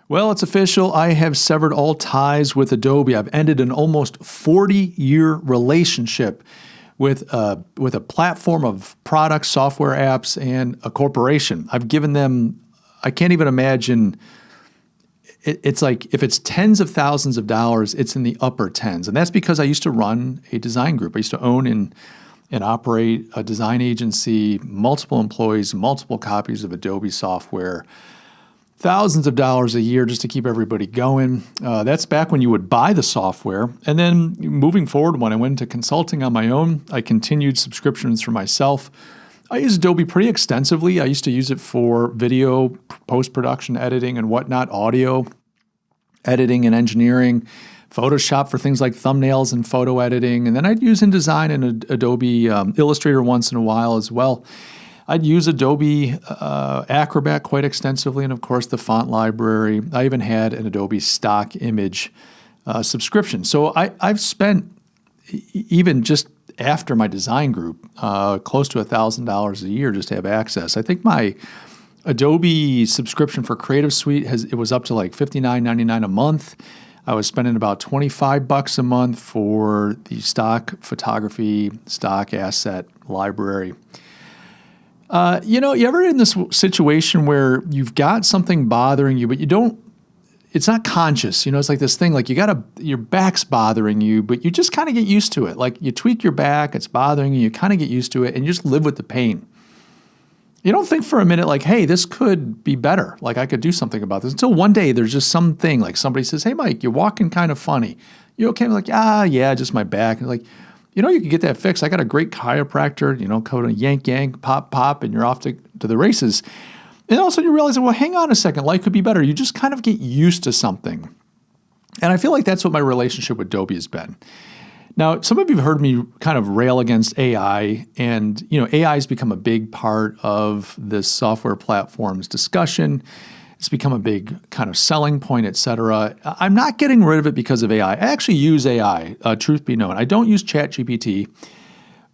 Well, it's official. I have severed all ties with Adobe. I've ended an almost 40-year relationship with a platform of products, software apps, and a corporation. I've given them, I can't even imagine, it's like if it's tens of thousands of dollars, it's in the upper tens. And that's because I used to run a design group. I used to own and operate a design agency, multiple employees, multiple copies of Adobe software, thousands of dollars a year just to keep everybody going. That's back when you would buy the software. And then moving forward, when I went into consulting on my own, I continued subscriptions for myself. I use Adobe pretty extensively. I used to use it for video, post-production editing and whatnot, audio editing and engineering, Photoshop for things like thumbnails and photo editing. And then I'd use InDesign and Adobe Illustrator once in a while as well. I'd use Adobe Acrobat quite extensively, and of course the font library. I even had an Adobe stock image subscription. So I've spent, even just after my design group, close to $1,000 a year just to have access. I think my Adobe subscription for Creative Suite it was up to like $59.99 a month. I was spending about $25 a month for the stock photography, stock asset library. You ever in this situation where you've got something bothering you, but it's not conscious. It's like this thing, like your back's bothering you, but you just kind of get used to it. Like you tweak your back, it's bothering you, you kind of get used to it, and you just live with the pain. You don't think for a minute like, hey, this could be better. Like I could do something about this. Until one day there's just something like somebody says, hey, Mike, you're walking kind of funny. You okay? I'm like, yeah, just my back. And like, you can get that fixed. I got a great chiropractor, code a yank, pop, and you're off to the races. And all of a sudden you realize, well, hang on a second, life could be better. You just kind of get used to something. And I feel like that's what my relationship with Adobe has been. Now, some of you have heard me kind of rail against AI, and AI has become a big part of this software platform's discussion. It's become a big kind of selling point, et cetera. I'm not getting rid of it because of AI. I actually use AI, truth be known. I don't use ChatGPT,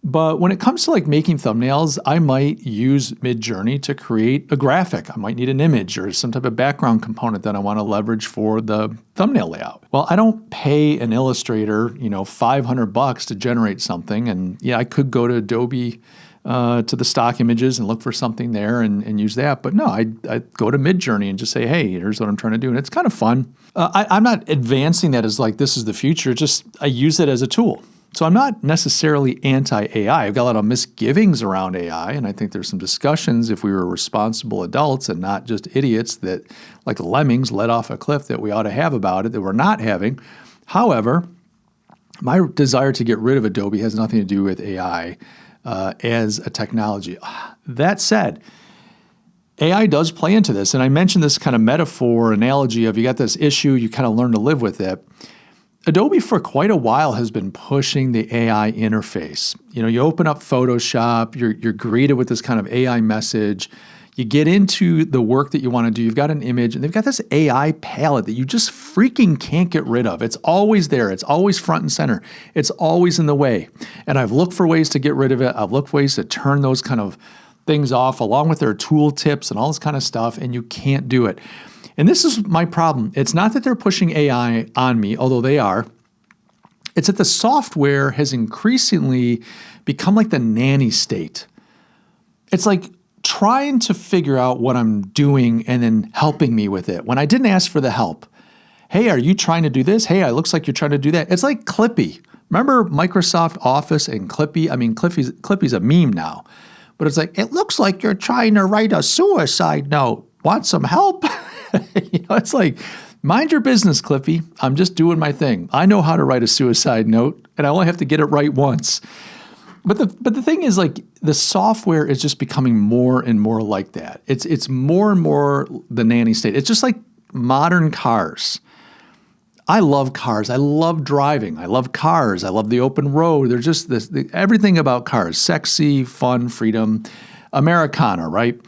but when it comes to like making thumbnails, I might use Midjourney to create a graphic. I might need an image or some type of background component that I want to leverage for the thumbnail layout. Well, I don't pay an illustrator, $500 to generate something. And yeah, I could go to Adobe to the stock images and look for something there and use that. But no, I go to Midjourney and just say, hey, here's what I'm trying to do. And it's kind of fun. I'm not advancing that as like this is the future. Just I use it as a tool. So I'm not necessarily anti-AI. I've got a lot of misgivings around AI, and I think there's some discussions if we were responsible adults and not just idiots that, like lemmings, let off a cliff that we ought to have about it that we're not having. However, my desire to get rid of Adobe has nothing to do with AI as a technology. That said, AI does play into this, and I mentioned this kind of metaphor, analogy of you got this issue, you kind of learn to live with it. Adobe for quite a while has been pushing the AI interface. You open up Photoshop, you're greeted with this kind of AI message. You get into the work that you want to do. You've got an image, and they've got this AI palette that you just freaking can't get rid of. It's always there. It's always front and center. It's always in the way. And I've looked for ways to get rid of it. I've looked for ways to turn those kind of things off along with their tool tips and all this kind of stuff, and you can't do it. And this is my problem. It's not that they're pushing AI on me, although they are. It's that the software has increasingly become like the nanny state. It's like trying to figure out what I'm doing and then helping me with it when I didn't ask for the help. Hey, are you trying to do this? Hey, it looks like you're trying to do that. It's like Clippy. Remember Microsoft Office and Clippy? I mean, Clippy's a meme now. But it's like, it looks like you're trying to write a suicide note. Want some help? It's like, mind your business, Clippy. I'm just doing my thing. I know how to write a suicide note, and I only have to get it right once. But the thing is, like, the software is just becoming more and more like that. It's more and more the nanny state. It's just like modern cars. I love cars. I love driving. I love cars. I love the open road. They're just everything about cars. Sexy, fun, freedom, Americana, right?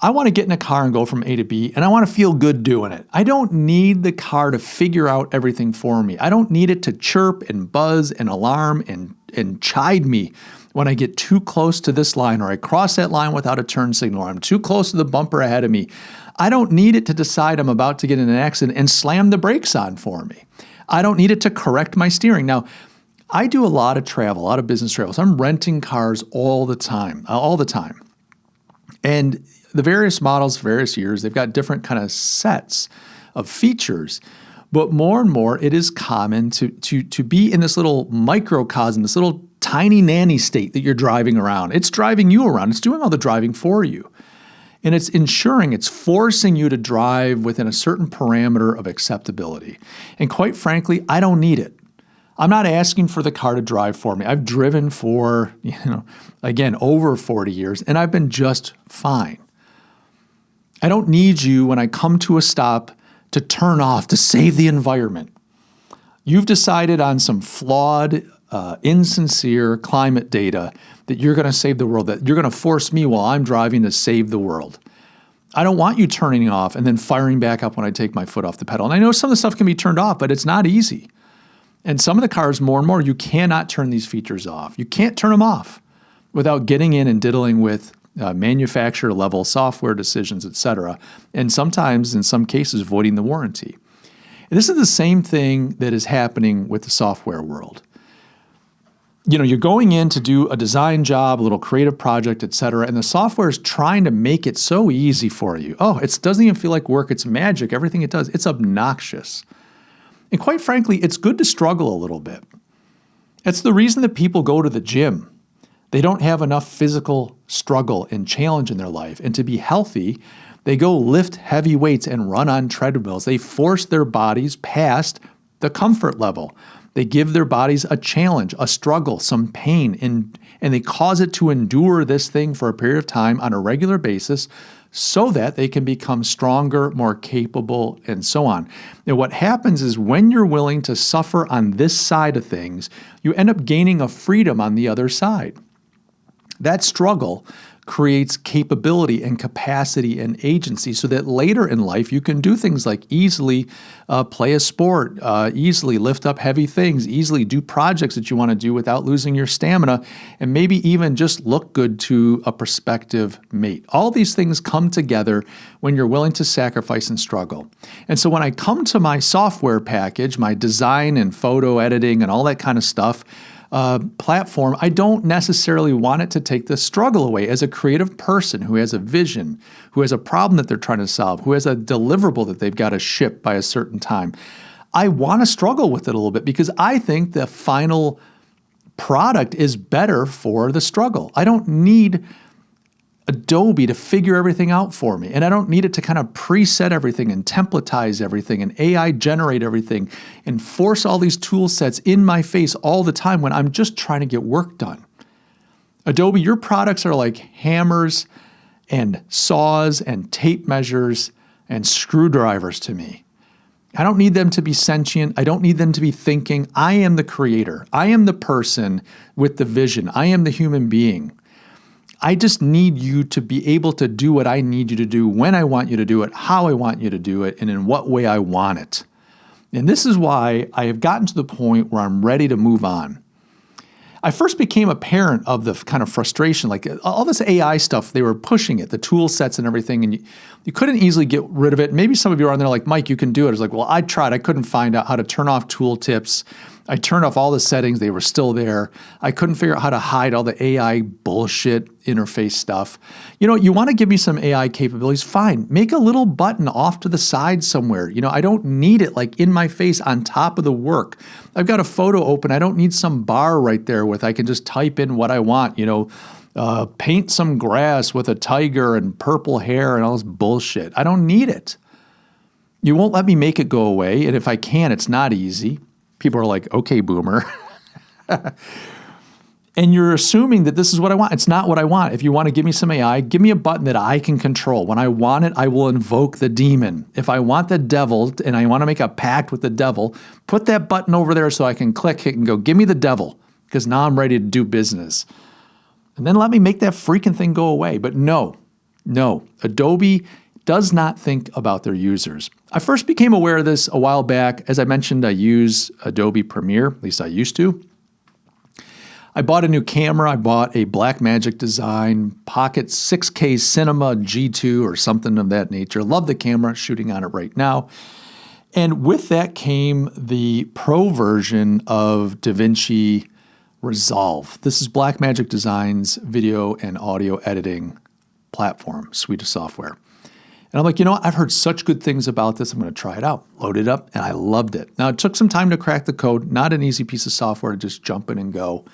I want to get in a car and go from A to B, and I want to feel good doing it. I don't need the car to figure out everything for me. I don't need it to chirp and buzz and alarm and chide me when I get too close to this line or I cross that line without a turn signal or I'm too close to the bumper ahead of me. I don't need it to decide I'm about to get in an accident and slam the brakes on for me. I don't need it to correct my steering. Now, I do a lot of travel, a lot of business travel. So I'm renting cars all the time. And the various models, various years, they've got different kind of sets of features. But more and more, it is common to be in this little microcosm, this little tiny nanny state that you're driving around. It's driving you around. It's doing all the driving for you. And it's forcing you to drive within a certain parameter of acceptability. And quite frankly, I don't need it. I'm not asking for the car to drive for me. I've driven for, again, over 40 years, and I've been just fine. I don't need you when I come to a stop to turn off to save the environment. You've decided on some flawed, insincere climate data that you're going to save the world, that you're going to force me while I'm driving to save the world. I don't want you turning off and then firing back up when I take my foot off the pedal. And I know some of the stuff can be turned off, but it's not easy. And some of the cars, more and more, you cannot turn these features off. You can't turn them off without getting in and diddling with manufacturer-level software decisions, et cetera, and sometimes, in some cases, voiding the warranty. And this is the same thing that is happening with the software world. You're going in to do a design job, a little creative project, et cetera, and the software is trying to make it so easy for you. Oh, it doesn't even feel like work. It's magic. Everything it does, it's obnoxious. And quite frankly, it's good to struggle a little bit. It's the reason that people go to the gym. They don't have enough physical struggle and challenge in their life. And to be healthy, they go lift heavy weights and run on treadmills. They force their bodies past the comfort level. They give their bodies a challenge, a struggle, some pain, and they cause it to endure this thing for a period of time on a regular basis so that they can become stronger, more capable, and so on. Now, what happens is when you're willing to suffer on this side of things, you end up gaining a freedom on the other side. That struggle creates capability and capacity and agency so that later in life you can do things like easily play a sport, easily lift up heavy things, easily do projects that you want to do without losing your stamina, and maybe even just look good to a prospective mate. All these things come together when you're willing to sacrifice and struggle. And so when I come to my software package, my design and photo editing and all that kind of stuff, platform, I don't necessarily want it to take the struggle away. As a creative person who has a vision, who has a problem that they're trying to solve, who has a deliverable that they've got to ship by a certain time, I want to struggle with it a little bit because I think the final product is better for the struggle. I don't need Adobe to figure everything out for me. And I don't need it to kind of preset everything and templatize everything and AI generate everything and force all these tool sets in my face all the time when I'm just trying to get work done. Adobe, your products are like hammers and saws and tape measures and screwdrivers to me. I don't need them to be sentient. I don't need them to be thinking. I am the creator. I am the person with the vision. I am the human being. I just need you to be able to do what I need you to do, when I want you to do it, how I want you to do it, and in what way I want it. And this is why I have gotten to the point where I'm ready to move on. I first became a parent of the kind of frustration, like all this AI stuff, they were pushing it, the tool sets and everything, and you couldn't easily get rid of it. Maybe some of you are on there like, Mike, you can do it. It's like, well, I tried. I couldn't find out how to turn off tooltips. I turned off all the settings. They were still there. I couldn't figure out how to hide all the AI bullshit interface stuff. You want to give me some AI capabilities? Fine. Make a little button off to the side somewhere. I don't need it like in my face on top of the work. I've got a photo open. I don't need some bar right there with I can just type in what I want, paint some grass with a tiger and purple hair and all this bullshit. I don't need it. You won't let me make it go away. And if I can, it's not easy. People are like, okay, boomer. And you're assuming that this is what I want. It's not what I want. If you want to give me some AI, give me a button that I can control. When I want it, I will invoke the demon. If I want the devil and I want to make a pact with the devil, put that button over there so I can click it and go, give me the devil, because now I'm ready to do business. And then let me make that freaking thing go away. But no, Adobe does not think about their users. I first became aware of this a while back. As I mentioned, I use Adobe Premiere, at least I used to. I bought a new camera. I bought a Blackmagic Design Pocket 6K Cinema G2 or something of that nature. Love the camera, shooting on it right now. And with that came the pro version of DaVinci Resolve. This is Blackmagic Design's video and audio editing platform, suite of software. And I'm like, you know what? I've heard such good things about this. I'm going to try it out. Load it up, and I loved it. Now, it took some time to crack the code. Not an easy piece of software to just jump in and go.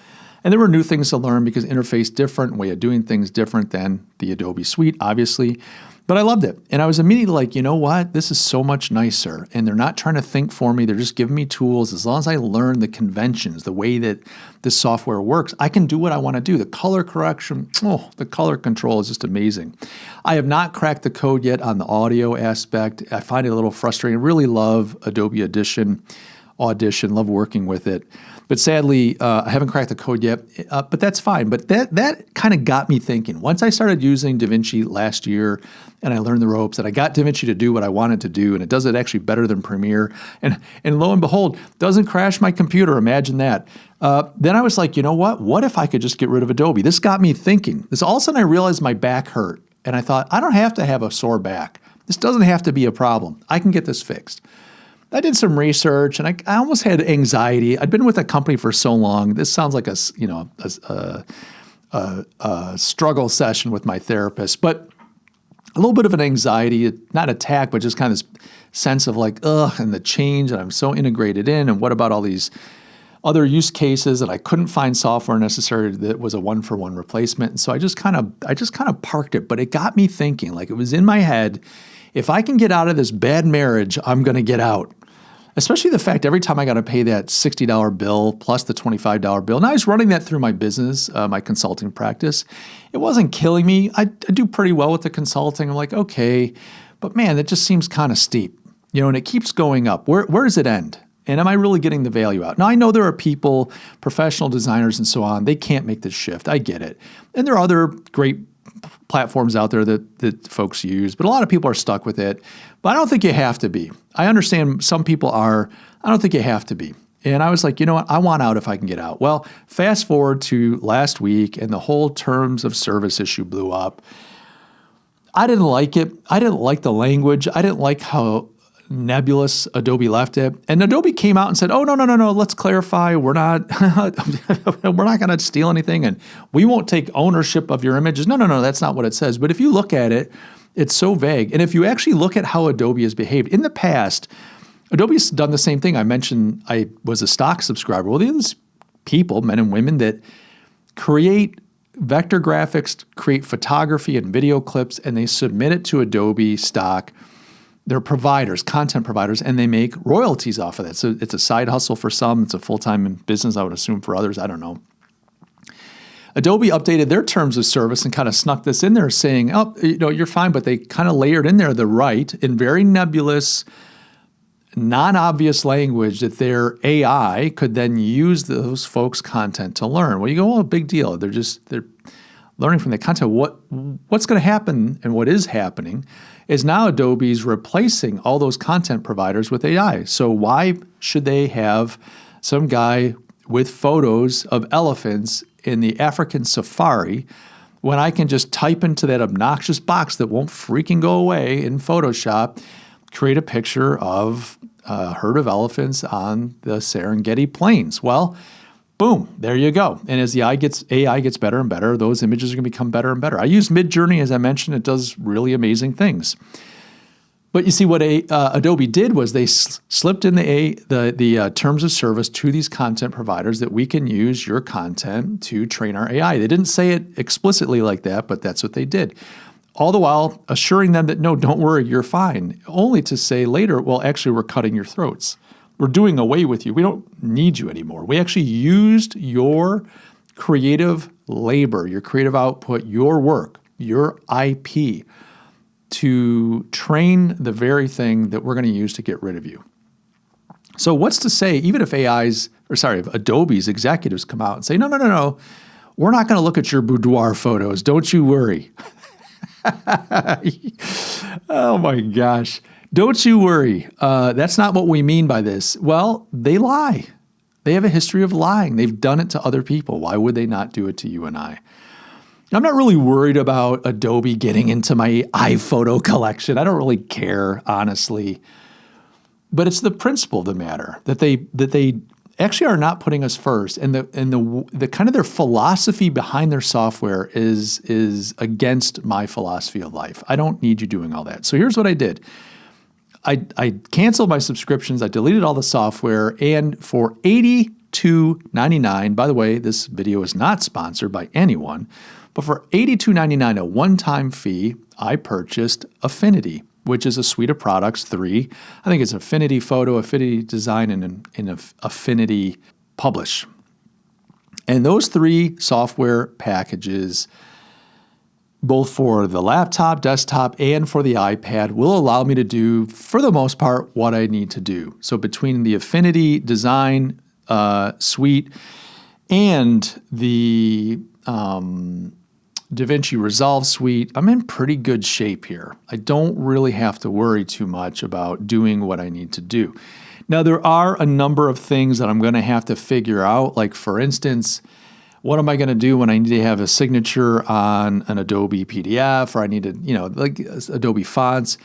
And there were new things to learn because interface different, way of doing things different than the Adobe suite, obviously. But I loved it. And I was immediately like, you know what? This is so much nicer. And they're not trying to think for me. They're just giving me tools. As long as I learn the conventions, the way that this software works, I can do what I want to do. The color correction, the color control is just amazing. I have not cracked the code yet on the audio aspect. I find it a little frustrating. I really love Adobe Audition, love working with it. But sadly, I haven't cracked the code yet, but that's fine. But that kind of got me thinking. Once I started using DaVinci last year and I learned the ropes and I got DaVinci to do what I wanted to do, and it does it actually better than Premiere, and lo and behold, doesn't crash my computer, imagine that. Then I was like, you know what? What if I could just get rid of Adobe? This got me thinking. All of a sudden I realized my back hurt, and I thought, I don't have to have a sore back. This doesn't have to be a problem. I can get this fixed. I did some research, and I almost had anxiety. I'd been with a company for so long. This sounds like a struggle session with my therapist, but a little bit of an anxiety, not attack, but just kind of this sense of like, and the change, and I'm so integrated in, and what about all these other use cases that I couldn't find software necessary that was a one-for-one replacement. And so I just kind of parked it, but it got me thinking, like it was in my head, if I can get out of this bad marriage, I'm going to get out. Especially the fact every time I got to pay that $60 bill plus the $25 bill. And I was running that through my business, my consulting practice. It wasn't killing me. I do pretty well with the consulting. I'm like, okay, but man, that just seems kind of steep, and it keeps going up. Where does it end? And am I really getting the value out? Now, I know there are people, professional designers and so on, they can't make this shift. I get it. And there are other great platforms out there that folks use, but a lot of people are stuck with it. But I don't think you have to be. I understand some people are. I don't think you have to be. And I was like, you know what? I want out if I can get out. Well, fast forward to last week, and the whole terms of service issue blew up. I didn't like it. I didn't like the language. I didn't like how nebulous Adobe left it. And Adobe came out and said, oh, no, let's clarify. We're not going to steal anything, and we won't take ownership of your images. No, that's not what it says. But if you look at it, it's so vague. And if you actually look at how Adobe has behaved, in the past, Adobe's done the same thing. I mentioned I was a stock subscriber. Well, there's people, men and women, that create vector graphics, create photography and video clips, and they submit it to Adobe stock. They're providers, content providers, and they make royalties off of that. So it's a side hustle for some. It's a full-time business, I would assume, for others. I don't know. Adobe updated their terms of service and kind of snuck this in there saying, you're fine, but they kind of layered in there the right in very nebulous, non-obvious language that their AI could then use those folks' content to learn. Well, you go, big deal. They're learning from the content. What's going to happen and what is happening is now Adobe's replacing all those content providers with AI. So why should they have some guy with photos of elephants in the African safari when I can just type into that obnoxious box that won't freaking go away in Photoshop, create a picture of a herd of elephants on the Serengeti Plains? Well, boom, there you go. And as the AI gets better and better, those images are going to become better and better. I use Midjourney, as I mentioned. It does really amazing things. But you see, what Adobe did was they slipped in the terms of service to these content providers that we can use your content to train our AI. They didn't say it explicitly like that, but that's what they did. All the while assuring them that, no, don't worry, you're fine. Only to say later, well, actually, we're cutting your throats. We're doing away with you. We don't need you anymore. We actually used your creative labor, your creative output, your work, your IP to train the very thing that we're going to use to get rid of you. So what's to say, even if if Adobe's executives come out and say, no, we're not going to look at your boudoir photos. Don't you worry. Oh my gosh. Don't you worry. That's not what we mean by this. Well, they lie. They have a history of lying. They've done it to other people. Why would they not do it to you and I? I'm not really worried about Adobe getting into my iPhoto collection. I don't really care, honestly. But it's the principle of the matter that they actually are not putting us first, and the kind of their philosophy behind their software is against my philosophy of life. I don't need you doing all that. So here's what I did. I canceled my subscriptions. I deleted all the software, and for $82.99, by the way, this video is not sponsored by anyone, but for $82.99, a one-time fee, I purchased Affinity, which is a suite of products, 3. I think it's Affinity Photo, Affinity Design, and Affinity Publish. And those 3 software packages, both for the laptop, desktop, and for the iPad, will allow me to do, for the most part, what I need to do. So between the Affinity Design suite and the DaVinci Resolve suite, I'm in pretty good shape here. I don't really have to worry too much about doing what I need to do. Now, there are a number of things that I'm going to have to figure out. Like, for instance, what am I going to do when I need to have a signature on an Adobe PDF, or I need to, like Adobe fonts?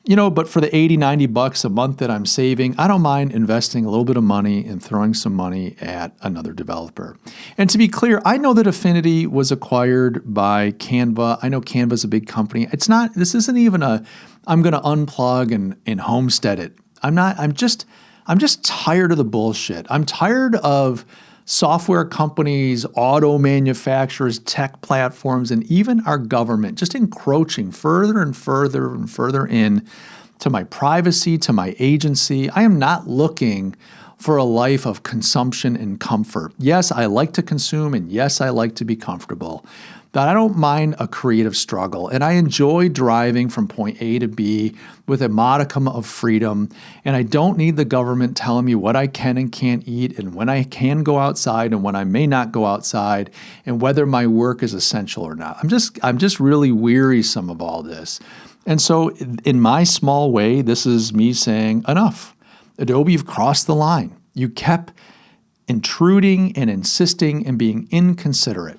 But for the $80, $90 a month that I'm saving, I don't mind investing a little bit of money and throwing some money at another developer. And to be clear, I know that Affinity was acquired by Canva. I know Canva's a big company. This isn't even I'm going to unplug and homestead it. I'm just tired of the bullshit. I'm tired of software companies, auto manufacturers, tech platforms, and even our government just encroaching further and further and further in to my privacy, to my agency. I am not looking for a life of consumption and comfort. Yes, I like to consume, and yes, I like to be comfortable. But I don't mind a creative struggle, and I enjoy driving from point A to B with a modicum of freedom, and I don't need the government telling me what I can and can't eat, and when I can go outside and when I may not go outside, and whether my work is essential or not. I'm just really wearisome of all this. And so in my small way, this is me saying, enough. Adobe, you've crossed the line. You kept intruding and insisting and being inconsiderate.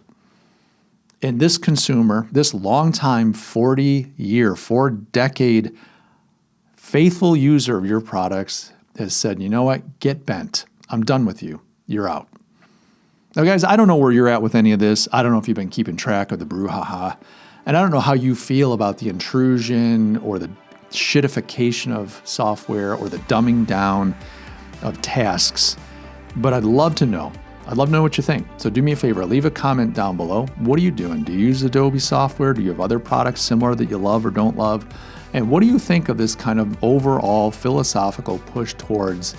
And this consumer, this longtime 4-decade faithful user of your products has said, you know what, get bent. I'm done with you. You're out. Now, guys, I don't know where you're at with any of this. I don't know if you've been keeping track of the brouhaha. And I don't know how you feel about the intrusion or the shitification of software or the dumbing down of tasks. But I'd love to know. I'd love to know what you think. So do me a favor, leave a comment down below. What are you doing? Do you use Adobe software? Do you have other products similar that you love or don't love? And what do you think of this kind of overall philosophical push towards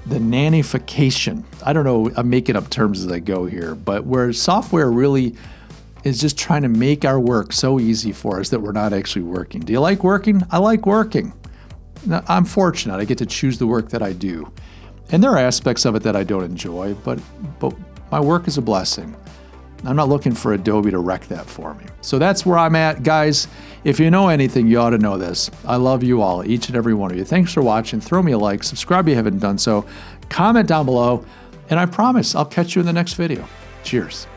the nannification? I don't know, I'm making up terms as I go here, but where software really is just trying to make our work so easy for us that we're not actually working. Do you like working? I like working. Now, I'm fortunate. I get to choose the work that I do. And there are aspects of it that I don't enjoy, but my work is a blessing. I'm not looking for Adobe to wreck that for me. So that's where I'm at, guys. If you know anything, you ought to know this. I love you all, each and every one of you. Thanks for watching. Throw me a like. Subscribe if you haven't done so. Comment down below. And I promise I'll catch you in the next video. Cheers.